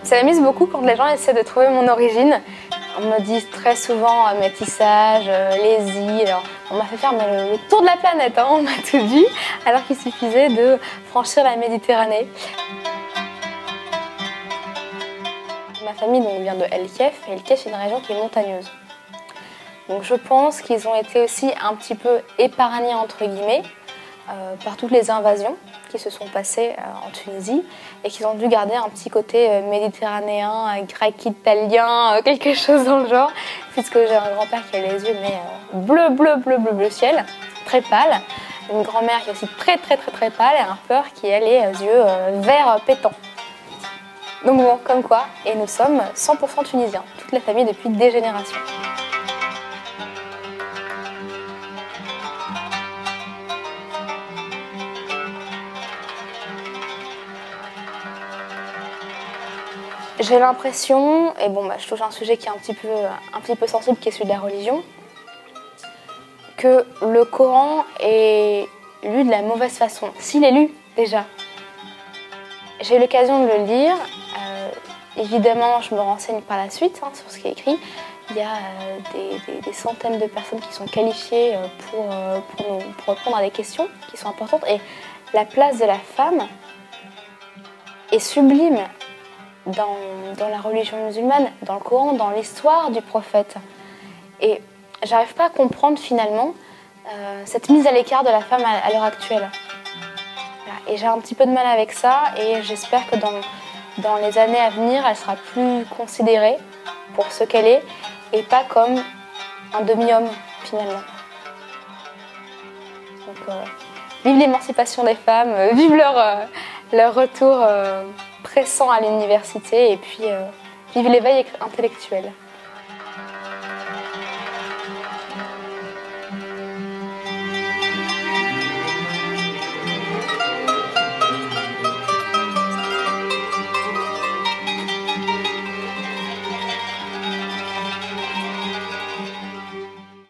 Ça m'amuse beaucoup quand les gens essaient de trouver mon origine. On me dit très souvent métissage, lésie. Alors, on m'a fait faire le tour de la planète, hein, on m'a tout dit, alors qu'il suffisait de franchir la Méditerranée. Ma famille donc, vient de El Kef, et El Kef c'est une région qui est montagneuse. Donc je pense qu'ils ont été aussi un petit peu épargnés entre guillemets par toutes les invasions qui se sont passées en Tunisie et qu'ils ont dû garder un petit côté méditerranéen, grec, italien, quelque chose dans le genre, puisque j'ai un grand-père qui a les yeux bleu ciel, très pâle, une grand-mère qui est aussi très pâle et un père qui a les yeux verts pétants. Donc bon, comme quoi, et nous sommes 100% tunisiens, toute la famille depuis des générations. J'ai l'impression, et bon, je touche un sujet qui est un petit peu sensible, qui est celui de la religion, que le Coran est lu de la mauvaise façon. S'il est lu, déjà. J'ai eu l'occasion de le lire. Évidemment, je me renseigne par la suite sur ce qui est écrit. Il y a des centaines de personnes qui sont qualifiées pour répondre à des questions qui sont importantes. Et la place de la femme est sublime dans la religion musulmane, dans le Coran, dans l'histoire du prophète. Et j'arrive pas à comprendre finalement cette mise à l'écart de la femme à l'heure actuelle. Et j'ai un petit peu de mal avec ça et j'espère que dans les années à venir, elle sera plus considérée pour ce qu'elle est et pas comme un demi-homme finalement. Donc vive l'émancipation des femmes, vive leur retour pressant à l'université et puis vive l'éveil intellectuel.